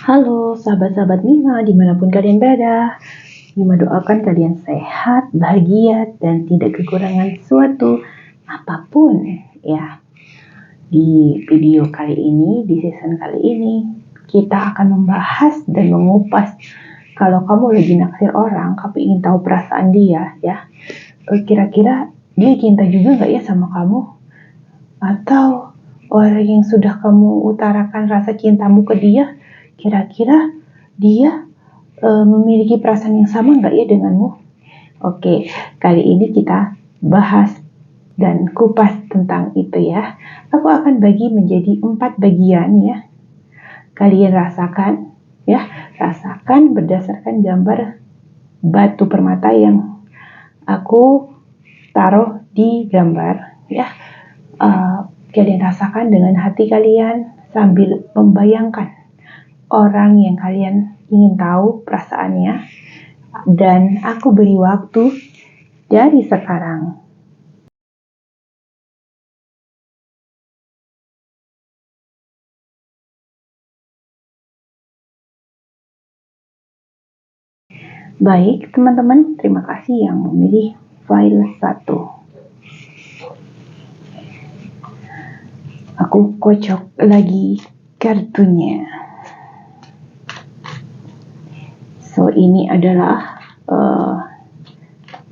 Halo sahabat-sahabat Mima dimanapun kalian berada. Mima doakan kalian sehat, bahagia, dan tidak kekurangan suatu apapun ya. Di video kali ini, di season kali ini, kita akan membahas dan mengupas kalau kamu lagi naksir orang, kamu ingin tahu perasaan dia ya. Kira-kira dia cinta juga gak ya sama kamu? Atau orang yang sudah kamu utarakan rasa cintamu ke dia, kira-kira dia memiliki perasaan yang sama nggak ya denganmu? Oke, kali ini kita bahas dan kupas tentang itu ya. Aku akan bagi menjadi 4 bagian ya. Kalian rasakan ya, rasakan berdasarkan gambar batu permata yang aku taruh di gambar ya. Kalian rasakan dengan hati kalian sambil membayangkan orang yang kalian ingin tahu perasaannya, dan aku beri waktu dari sekarang. Baik teman-teman, terima kasih yang memilih file 1. Aku kocok lagi kartunya. So ini adalah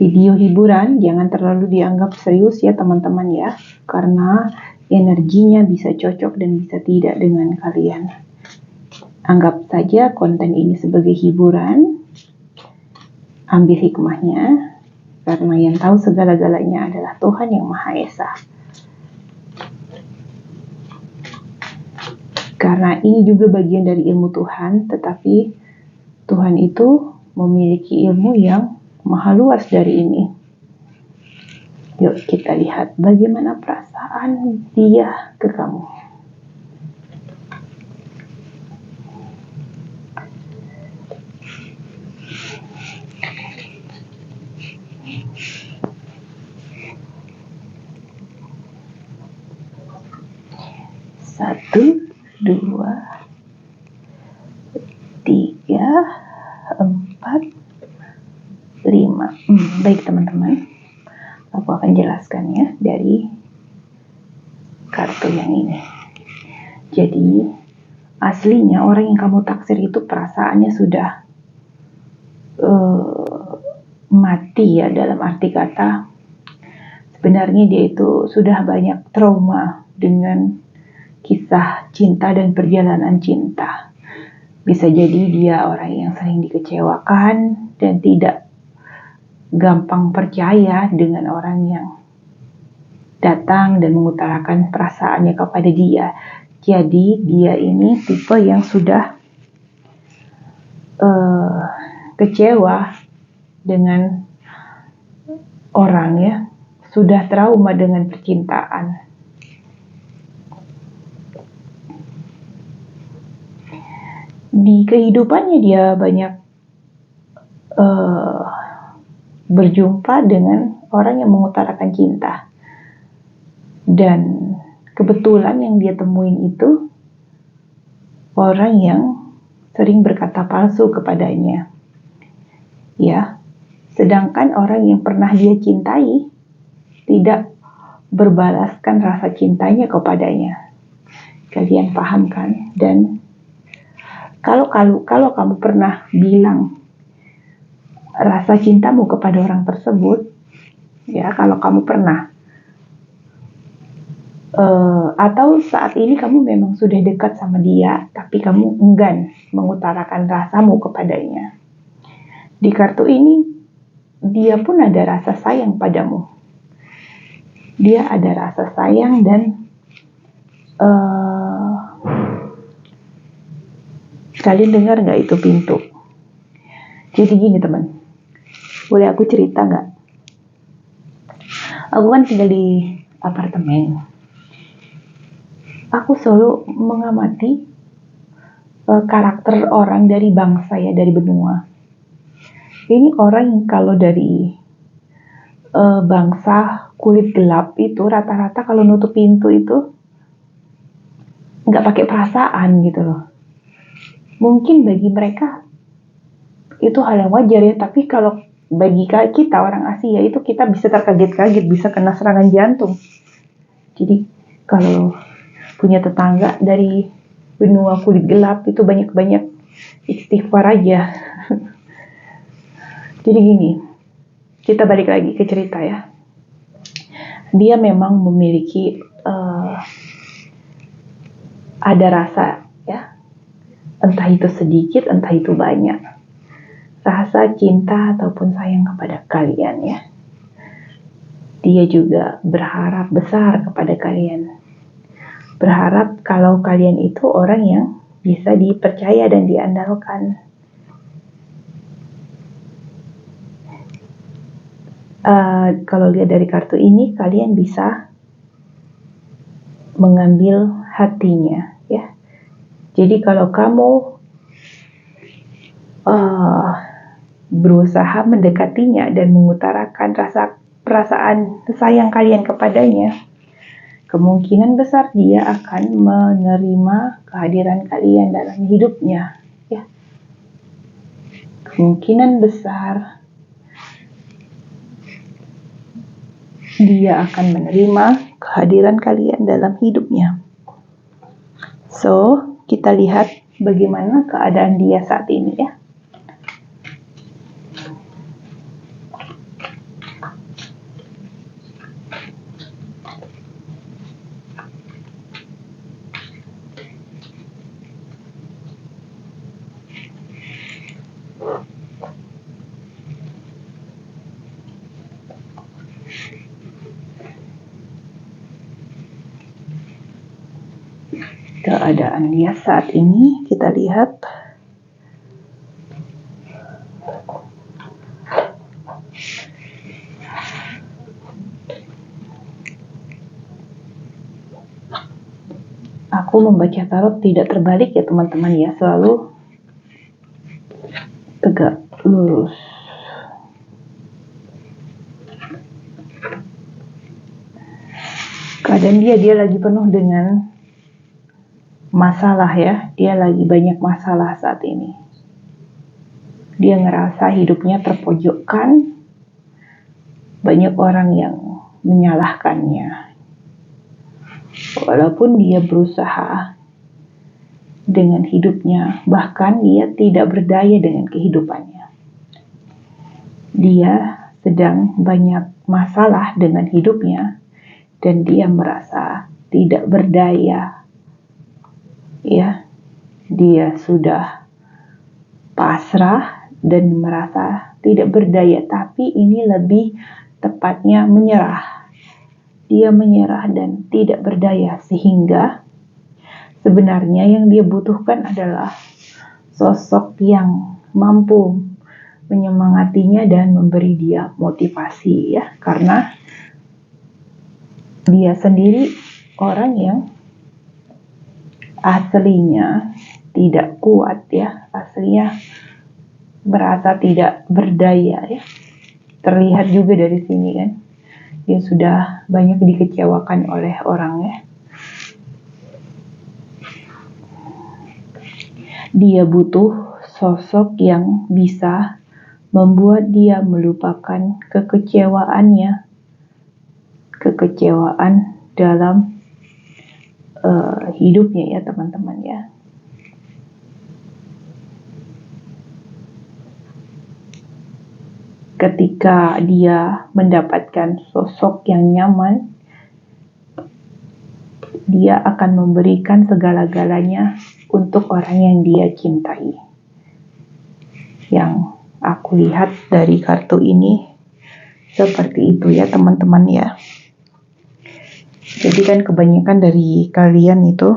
video hiburan, jangan terlalu dianggap serius ya teman-teman ya, karena energinya bisa cocok dan bisa tidak dengan kalian. Anggap saja konten ini sebagai hiburan, ambil hikmahnya, karena yang tahu segala-galanya adalah Tuhan yang Maha Esa. Karena ini juga bagian dari ilmu Tuhan, tetapi Tuhan itu memiliki ilmu yang maha luas dari ini. Yuk kita lihat bagaimana perasaan dia ke kamu. Satu, 2, 3, 4, 5. Baik teman-teman, aku akan jelaskan ya dari kartu yang ini. Jadi aslinya orang yang kamu taksir itu perasaannya sudah mati ya, dalam arti kata sebenarnya dia itu sudah banyak trauma dengan kisah cinta dan perjalanan cinta. Bisa jadi dia orang yang sering dikecewakan dan tidak gampang percaya dengan orang yang datang dan mengutarakan perasaannya kepada dia. Jadi dia ini tipe yang sudah kecewa dengan orang ya, sudah trauma dengan percintaan. Di kehidupannya dia banyak berjumpa dengan orang yang mengutarakan cinta, dan kebetulan yang dia temuin itu orang yang sering berkata palsu kepadanya ya, sedangkan orang yang pernah dia cintai tidak berbalaskan rasa cintanya kepadanya. Kalian paham kan? Dan kalau kamu pernah bilang rasa cintamu kepada orang tersebut ya, kalau kamu pernah atau saat ini kamu memang sudah dekat sama dia tapi kamu enggan mengutarakan rasamu kepadanya, di kartu ini dia pun ada rasa sayang padamu. Dia ada rasa sayang dan kalian dengar nggak itu pintu? Jadi gini teman, boleh aku cerita nggak? Aku kan tinggal di apartemen. Aku selalu mengamati karakter orang dari bangsa ya, dari benua. Ini orang yang kalau dari bangsa kulit gelap itu rata-rata kalau nutup pintu itu nggak pakai perasaan gitu loh. Mungkin bagi mereka itu hal yang wajar ya, tapi kalau bagi kita orang Asia itu kita bisa terkaget-kaget, bisa kena serangan jantung. Jadi kalau punya tetangga dari benua kulit gelap itu banyak-banyak istighfar aja. Jadi gini, kita balik lagi ke cerita ya. Dia memang memiliki ada rasa ya, entah itu sedikit, entah itu banyak, rasa cinta ataupun sayang kepada kalian ya. Dia juga berharap besar kepada kalian, berharap kalau kalian itu orang yang bisa dipercaya dan diandalkan. Kalau lihat dari kartu ini, kalian bisa mengambil hatinya ya. Jadi kalau kamu berusaha mendekatinya dan mengutarakan rasa perasaan sayang kalian kepadanya, kemungkinan besar dia akan menerima kehadiran kalian dalam hidupnya ya. Kemungkinan besar dia akan menerima kehadiran kalian dalam hidupnya. So, kita lihat bagaimana keadaan dia saat ini ya. Keadaan dia saat ini kita lihat aku membaca tarot tidak terbalik ya teman-teman ya, selalu tegak lurus. Keadaan dia lagi penuh dengan masalah ya, dia lagi banyak masalah saat ini. Dia ngerasa hidupnya terpojokkan, banyak orang yang menyalahkannya. Walaupun dia berusaha dengan hidupnya, bahkan dia tidak berdaya dengan kehidupannya. Dia sedang banyak masalah dengan hidupnya dan dia merasa tidak berdaya. Ya, dia sudah pasrah dan merasa tidak berdaya, tapi ini lebih tepatnya menyerah. Dia menyerah dan tidak berdaya, sehingga sebenarnya yang dia butuhkan adalah sosok yang mampu menyemangatinya dan memberi dia motivasi ya, karena dia sendiri orang yang aslinya tidak kuat ya, aslinya merasa tidak berdaya ya. Terlihat juga dari sini kan, dia sudah banyak dikecewakan oleh orang ya. Dia butuh sosok yang bisa membuat dia melupakan kekecewaannya, kekecewaan dalam hidupnya ya teman-teman ya. Ketika dia mendapatkan sosok yang nyaman, dia akan memberikan segala-galanya untuk orang yang dia cintai. Yang aku lihat dari kartu ini seperti itu ya teman-teman ya. Jadi kan kebanyakan dari kalian itu,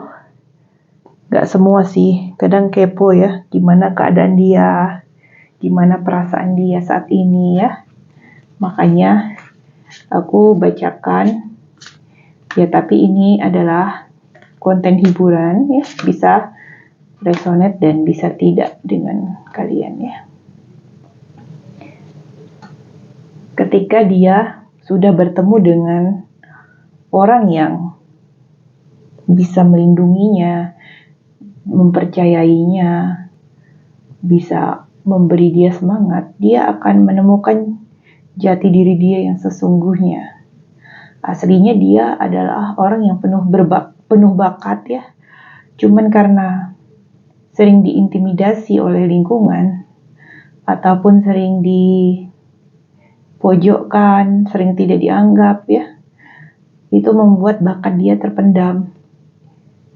gak semua sih, kadang kepo ya, gimana keadaan dia, gimana perasaan dia saat ini ya. Makanya aku bacakan ya, tapi ini adalah konten hiburan ya, bisa resonate dan bisa tidak dengan kalian ya. Ketika dia sudah bertemu dengan orang yang bisa melindunginya, mempercayainya, bisa memberi dia semangat, dia akan menemukan jati diri dia yang sesungguhnya. Aslinya dia adalah orang yang penuh bakat ya. Cuman karena sering diintimidasi oleh lingkungan ataupun sering dipojokkan, sering tidak dianggap ya, itu membuat bakat dia terpendam.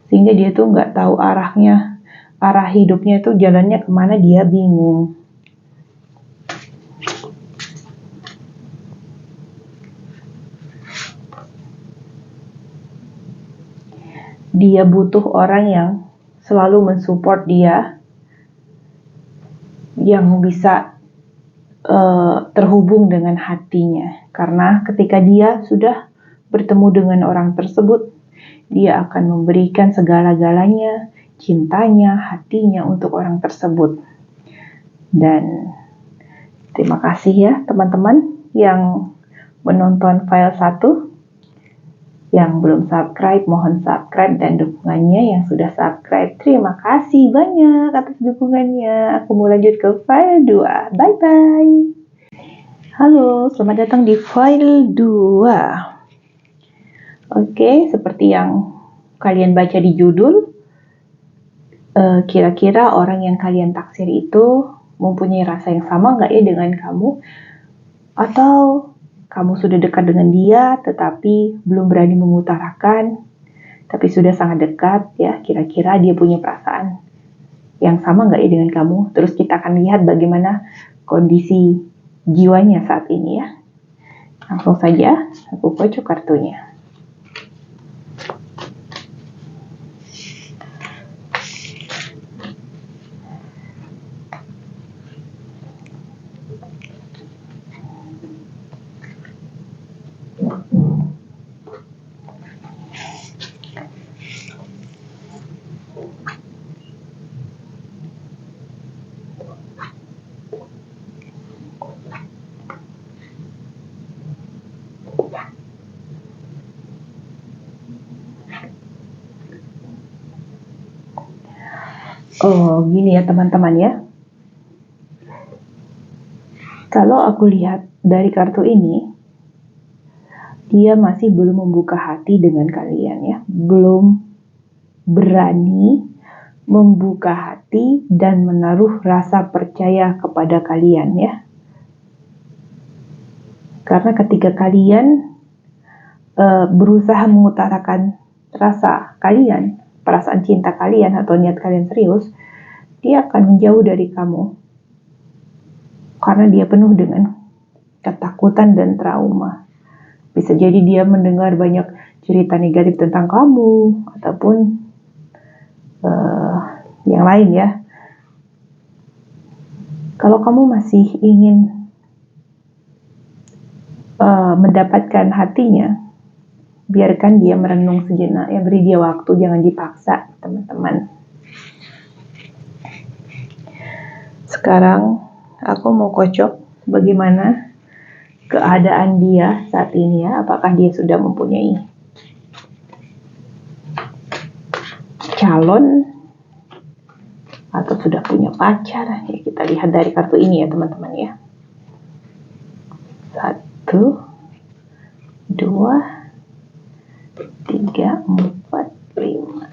Sehingga dia tuh nggak tahu arah hidupnya itu jalannya kemana, dia bingung. Dia butuh orang yang selalu mensupport dia, yang bisa terhubung dengan hatinya. Karena ketika dia sudah bertemu dengan orang tersebut, dia akan memberikan segala-galanya, cintanya, hatinya untuk orang tersebut. Dan terima kasih ya teman-teman yang menonton file 1. Yang belum subscribe, mohon subscribe, dan dukungannya. Yang sudah subscribe, terima kasih banyak atas dukungannya. Aku mau lanjut ke file 2. Bye-bye. Halo, selamat datang di file 2. Oke, seperti yang kalian baca di judul, kira-kira orang yang kalian taksir itu mempunyai rasa yang sama nggak ya dengan kamu? Atau kamu sudah dekat dengan dia, tetapi belum berani mengutarakan, tapi sudah sangat dekat ya, kira-kira dia punya perasaan yang sama nggak ya dengan kamu? Terus kita akan lihat bagaimana kondisi jiwanya saat ini ya. Langsung saja, aku kocok kartunya. Oh, gini ya teman-teman ya. Kalau aku lihat dari kartu ini, dia masih belum membuka hati dengan kalian ya. Belum berani membuka hati dan menaruh rasa percaya kepada kalian ya. Karena ketika kalian berusaha mengutarakan rasa kalian, perasaan cinta kalian atau niat kalian serius, dia akan menjauh dari kamu karena dia penuh dengan ketakutan dan trauma. Bisa jadi dia mendengar banyak cerita negatif tentang kamu ataupun yang lain ya. Kalau kamu masih ingin mendapatkan hatinya, biarkan dia merenung sejenak ya, beri dia waktu, jangan dipaksa teman-teman. Sekarang aku mau kocok bagaimana keadaan dia saat ini ya, apakah dia sudah mempunyai calon atau sudah punya pacar ya. Kita lihat dari kartu ini ya teman-teman ya. 1, 2, 3, 4, 5.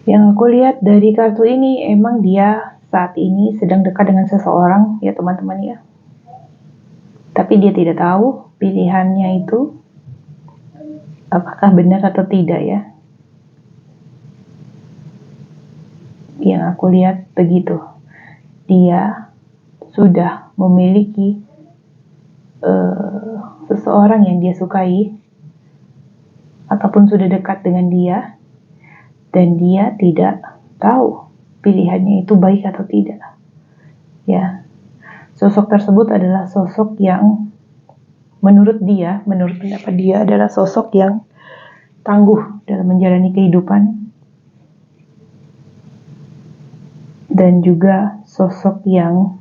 Yang aku lihat dari kartu ini, emang dia saat ini sedang dekat dengan seseorang ya teman-teman ya. Tapi dia tidak tahu pilihannya itu apakah benar atau tidak ya. Yang aku lihat begitu. Dia sudah memiliki seseorang yang dia sukai ataupun sudah dekat dengan dia, dan dia tidak tahu pilihannya itu baik atau tidak ya. Sosok tersebut adalah sosok yang menurut pendapat dia adalah sosok yang tangguh dalam menjalani kehidupan, dan juga sosok yang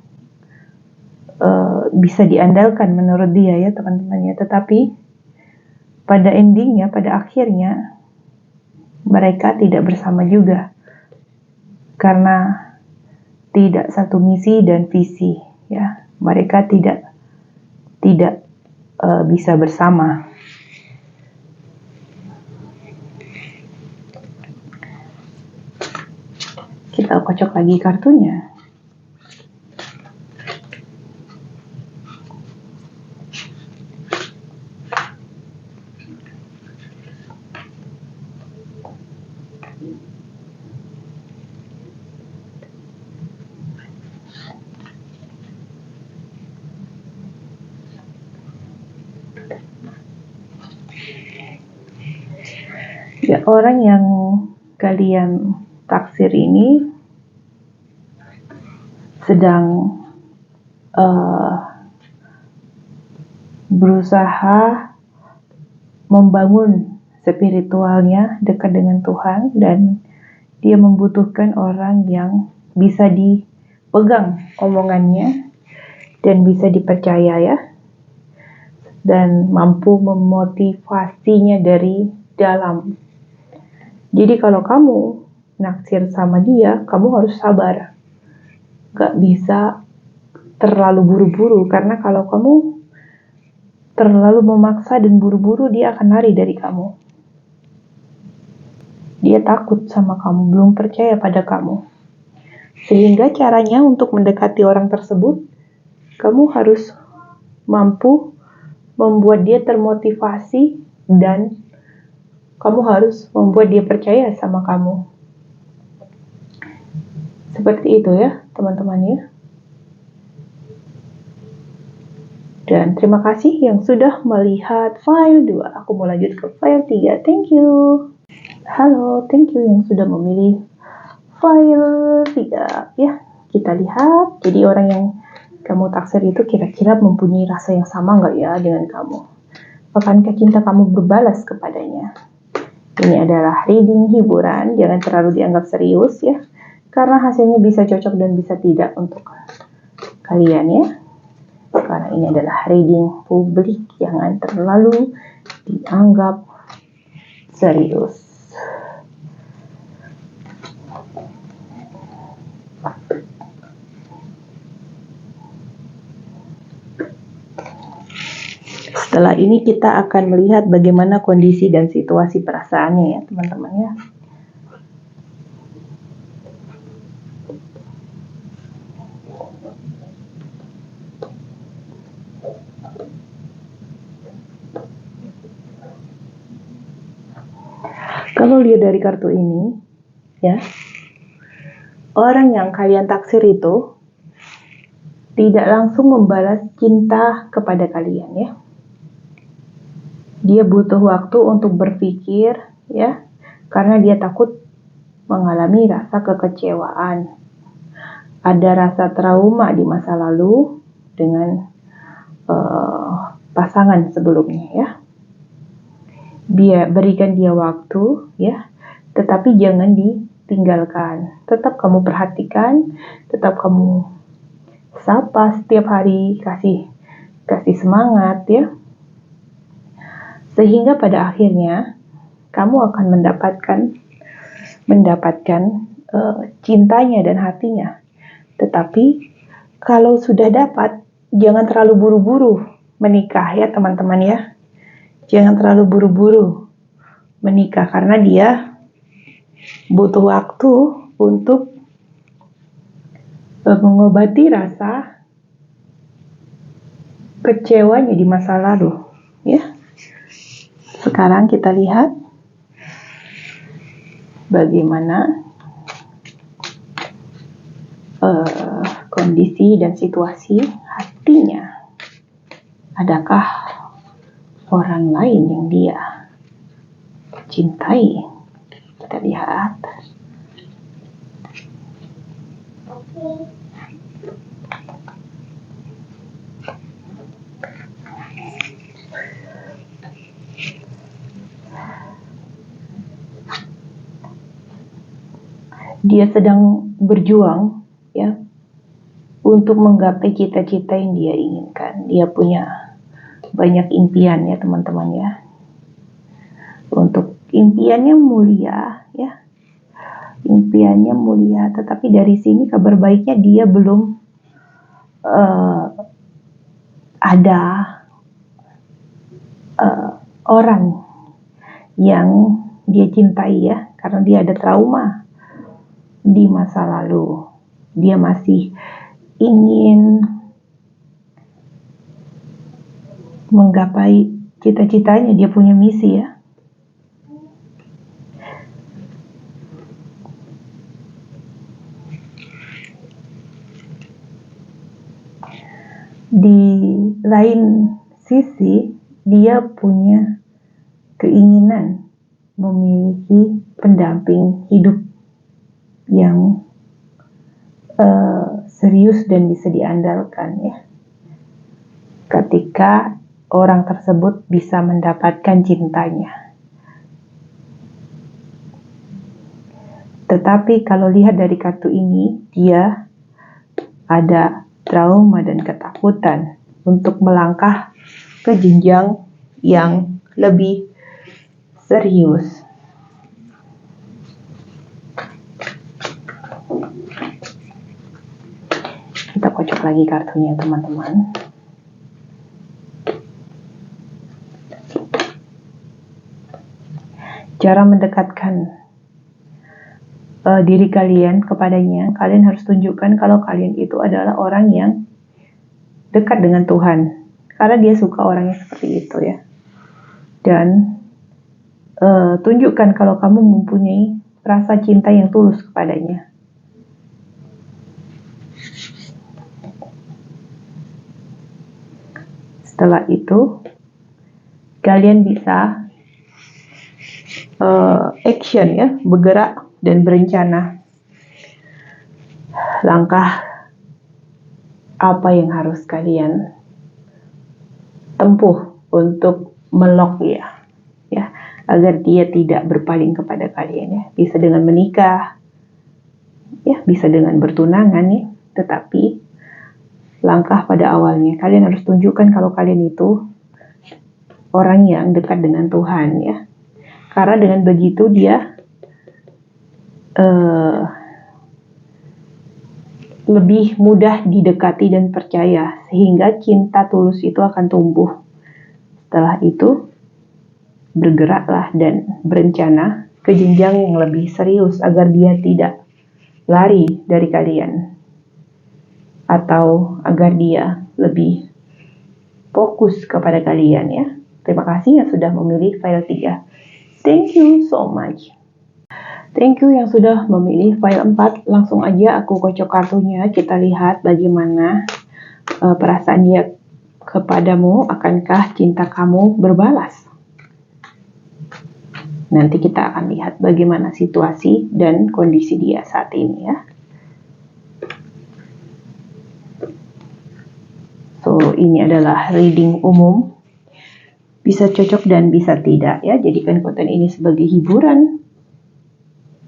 bisa diandalkan menurut dia ya teman-teman ya. Tetapi pada endingnya, pada akhirnya mereka tidak bersama juga karena tidak satu misi dan visi ya. Mereka tidak bisa bersama. Kita kocok lagi kartunya. Ya, orang yang kalian taksir ini sedang berusaha membangun spiritualnya dekat dengan Tuhan, dan dia membutuhkan orang yang bisa dipegang omongannya dan bisa dipercaya ya, dan mampu memotivasinya dari dalam. Jadi kalau kamu naksir sama dia, kamu harus sabar. Gak bisa terlalu buru-buru, karena kalau kamu terlalu memaksa dan buru-buru, dia akan lari dari kamu. Dia takut sama kamu, belum percaya pada kamu. Sehingga caranya untuk mendekati orang tersebut, kamu harus mampu membuat dia termotivasi dan kamu harus membuat dia percaya sama kamu. Seperti itu ya teman-teman ya. Dan terima kasih yang sudah melihat file 2. Aku mau lanjut ke file 3. Thank you. Halo, thank you yang sudah memilih file 3. Ya, kita lihat. Jadi orang yang kamu taksir itu kira-kira mempunyai rasa yang sama nggak ya dengan kamu? Akankah cinta kamu berbalas kepadanya? Ini adalah reading hiburan, jangan terlalu dianggap serius ya, karena hasilnya bisa cocok dan bisa tidak untuk kalian ya. Karena ini adalah reading publik, jangan terlalu dianggap serius. Setelah ini kita akan melihat bagaimana kondisi dan situasi perasaannya ya teman-teman ya. Kalau lihat dari kartu ini ya, orang yang kalian taksir itu tidak langsung membalas cinta kepada kalian ya. Dia butuh waktu untuk berpikir ya, karena dia takut mengalami rasa kekecewaan. Ada rasa trauma di masa lalu dengan pasangan sebelumnya ya. Berikan dia waktu ya, tetapi jangan ditinggalkan. Tetap kamu perhatikan, tetap kamu sapa setiap hari, kasih semangat ya. Sehingga pada akhirnya kamu akan mendapatkan cintanya dan hatinya. Tetapi kalau sudah dapat, jangan terlalu buru-buru menikah ya teman-teman ya. Jangan terlalu buru-buru menikah, karena dia butuh waktu untuk mengobati rasa kecewanya di masa lalu ya. Sekarang kita lihat bagaimana kondisi dan situasi hatinya. Adakah orang lain yang dia cintai? Kita lihat. Dia sedang berjuang untuk menggapai cita-cita yang dia inginkan. Dia punya banyak impian ya teman-teman ya. Untuk impiannya mulia ya. Impiannya mulia, tetapi dari sini kabar baiknya dia belum ada orang yang dia cintai ya, karena dia ada trauma di masa lalu. Dia masih ingin menggapai cita-citanya, dia punya misi ya. Di lain sisi, dia punya keinginan memiliki pendamping hidup yang serius dan bisa diandalkan ya. Ketika orang tersebut bisa mendapatkan cintanya. Tetapi kalau lihat dari kartu ini, dia ada trauma dan ketakutan untuk melangkah ke jenjang yang lebih serius. Kita kocok lagi kartunya teman-teman. Cara mendekatkan diri kalian kepadanya, kalian harus tunjukkan kalau kalian itu adalah orang yang dekat dengan Tuhan, karena dia suka orang yang seperti itu ya. Dan tunjukkan kalau kamu mempunyai rasa cinta yang tulus kepadanya. Setelah itu, kalian bisa action ya, bergerak dan berencana langkah apa yang harus kalian tempuh untuk melok ya, agar dia tidak berpaling kepada kalian ya. Bisa dengan menikah, ya, bisa dengan bertunangan ya. Tetapi langkah pada awalnya kalian harus tunjukkan kalau kalian itu orang yang dekat dengan Tuhan ya. Karena dengan begitu dia lebih mudah didekati dan percaya, sehingga cinta tulus itu akan tumbuh. Setelah itu bergeraklah dan berencana ke jenjang yang lebih serius agar dia tidak lari dari kalian, atau agar dia lebih fokus kepada kalian ya. Terima kasih yang sudah memilih file 3. Thank you so much. Thank you yang sudah memilih file 4. Langsung aja aku kocok kartunya. Kita lihat bagaimana perasaan dia kepadamu. Akankah cinta kamu berbalas? Nanti kita akan lihat bagaimana situasi dan kondisi dia saat ini ya. So, ini adalah reading umum. Bisa cocok dan bisa tidak ya. Jadikan konten ini sebagai hiburan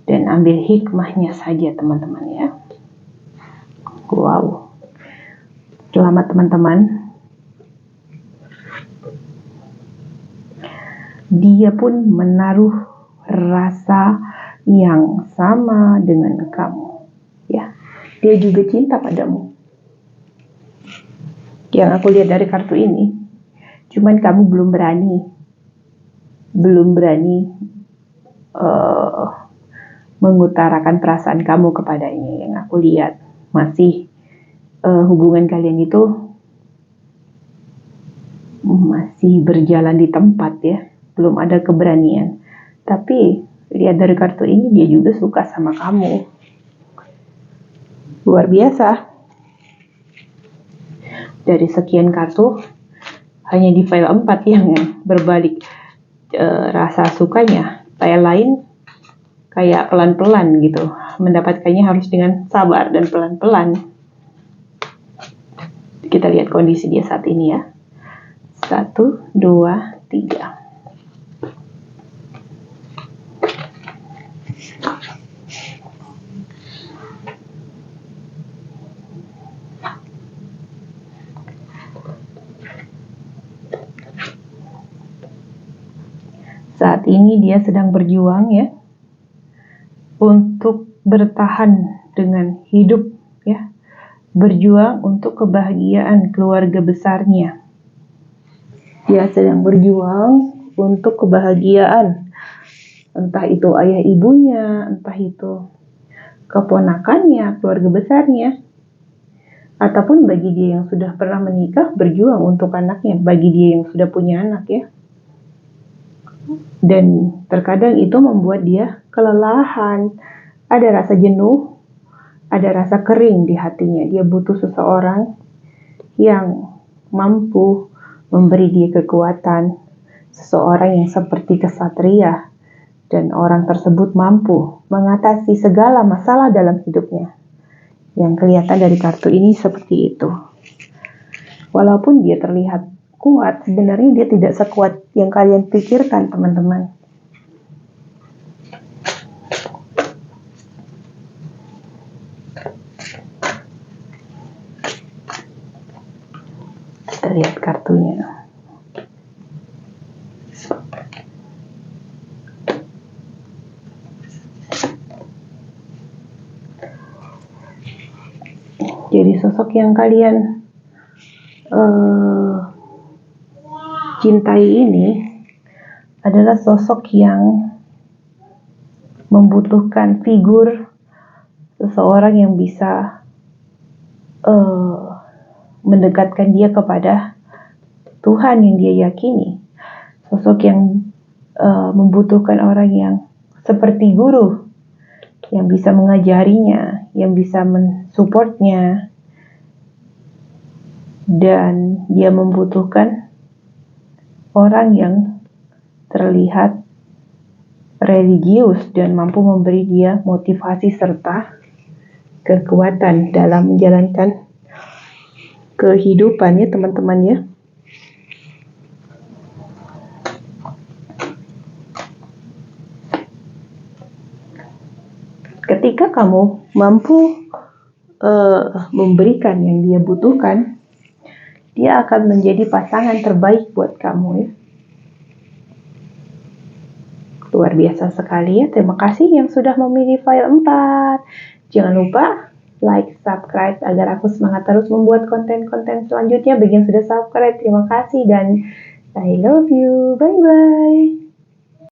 dan ambil hikmahnya saja teman-teman ya. Wow. Selamat teman-teman. Dia pun menaruh rasa yang sama dengan kamu ya. Dia juga cinta padamu. Yang aku lihat dari kartu ini, cuman kamu belum berani mengutarakan perasaan kamu kepadanya. Yang aku lihat masih hubungan kalian itu masih berjalan di tempat ya, belum ada keberanian. Tapi lihat dari kartu ini, dia juga suka sama kamu. Luar biasa. Dari sekian kartu, hanya di file 4 yang berbalik rasa sukanya. File lain kayak pelan-pelan gitu. Mendapatkannya harus dengan sabar dan pelan-pelan. Kita lihat kondisi dia saat ini ya. 1, 2, 3. Saat ini dia sedang berjuang ya untuk bertahan dengan hidup ya, berjuang untuk kebahagiaan keluarga besarnya. Dia sedang berjuang untuk kebahagiaan, entah itu ayah ibunya, entah itu keponakannya, keluarga besarnya, ataupun bagi dia yang sudah pernah menikah berjuang untuk anaknya, bagi dia yang sudah punya anak ya. Dan terkadang itu membuat dia kelelahan, ada rasa jenuh, ada rasa kering di hatinya. Dia butuh seseorang yang mampu memberi dia kekuatan, seseorang yang seperti kesatria, dan orang tersebut mampu mengatasi segala masalah dalam hidupnya. Yang kelihatan dari kartu ini seperti itu. Walaupun dia terlihat kuat, sebenarnya dia tidak sekuat yang kalian pikirkan, teman-teman. Kita lihat kartunya. Jadi sosok yang kalian cintai ini adalah sosok yang membutuhkan figur seseorang yang bisa mendekatkan dia kepada Tuhan yang dia yakini. Sosok yang membutuhkan orang yang seperti guru, yang bisa mengajarinya, yang bisa mensupportnya, dan dia membutuhkan orang yang terlihat religius dan mampu memberi dia motivasi serta kekuatan dalam menjalankan kehidupannya, teman-teman ya. Ketika kamu mampu memberikan yang dia butuhkan, dia akan menjadi pasangan terbaik buat kamu ya. Luar biasa sekali ya. Terima kasih yang sudah memilih file 4. Jangan lupa like, subscribe agar aku semangat terus membuat konten-konten selanjutnya. Bagi yang sudah subscribe, terima kasih dan I love you. Bye-bye.